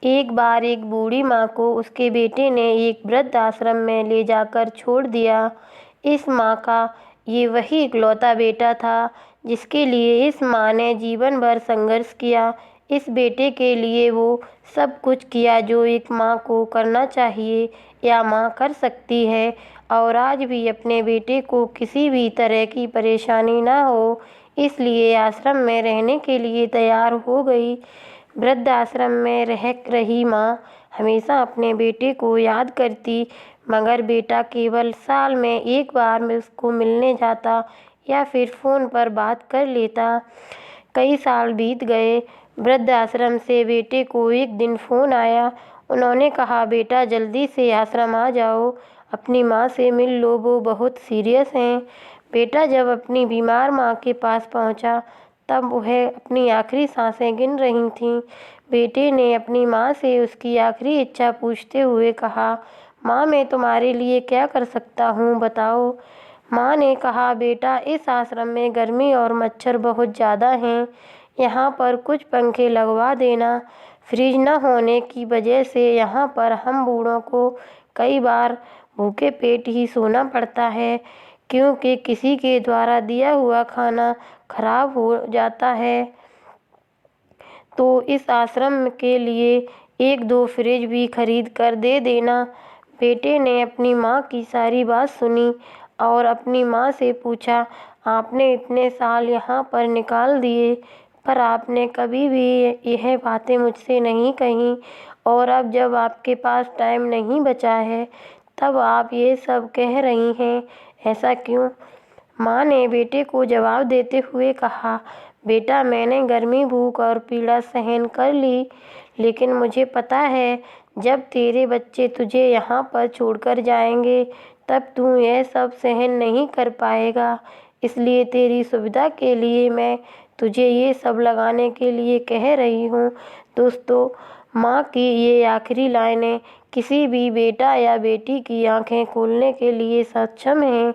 एक बार एक बूढ़ी माँ को उसके बेटे ने एक वृद्ध आश्रम में ले जाकर छोड़ दिया। इस माँ का ये वही इकलौता बेटा था जिसके लिए इस माँ ने जीवन भर संघर्ष किया। इस बेटे के लिए वो सब कुछ किया जो एक माँ को करना चाहिए या माँ कर सकती है, और आज भी अपने बेटे को किसी भी तरह की परेशानी ना हो इसलिए आश्रम में रहने के लिए तैयार हो गई। वृद्ध आश्रम में रह रही माँ हमेशा अपने बेटे को याद करती, मगर बेटा केवल साल में एक बार में उसको मिलने जाता या फिर फ़ोन पर बात कर लेता। कई साल बीत गए। वृद्ध आश्रम से बेटे को एक दिन फ़ोन आया। उन्होंने कहा, बेटा जल्दी से आश्रम आ जाओ, अपनी माँ से मिल लो, वो बहुत सीरियस हैं। बेटा जब अपनी बीमार माँ के पास पहुँचा तब वह अपनी आखिरी सांसें गिन रही थीं। बेटे ने अपनी माँ से उसकी आखिरी इच्छा पूछते हुए कहा, माँ मैं तुम्हारे लिए क्या कर सकता हूँ, बताओ। माँ ने कहा, बेटा इस आश्रम में गर्मी और मच्छर बहुत ज़्यादा हैं, यहाँ पर कुछ पंखे लगवा देना। फ्रिज न होने की वजह से यहाँ पर हम बूढ़ों को कई बार भूखे पेट ही सोना पड़ता है, क्योंकि किसी के द्वारा दिया हुआ खाना खराब हो जाता है। तो इस आश्रम के लिए एक दो फ्रिज भी खरीद कर दे देना। बेटे ने अपनी माँ की सारी बात सुनी और अपनी माँ से पूछा, आपने इतने साल यहाँ पर निकाल दिए पर आपने कभी भी यह बातें मुझसे नहीं कहीं, और अब जब आपके पास टाइम नहीं बचा है तब आप ये सब कह रही हैं, ऐसा क्यों? माँ ने बेटे को जवाब देते हुए कहा, बेटा मैंने गर्मी, भूख और पीड़ा सहन कर ली, लेकिन मुझे पता है जब तेरे बच्चे तुझे यहाँ पर छोड़कर जाएंगे तब तू यह सब सहन नहीं कर पाएगा। इसलिए तेरी सुविधा के लिए मैं तुझे ये सब लगाने के लिए कह रही हूँ। दोस्तों, माँ की ये आखिरी लाइनें किसी भी बेटा या बेटी की आंखें खोलने के लिए सक्षम हैं।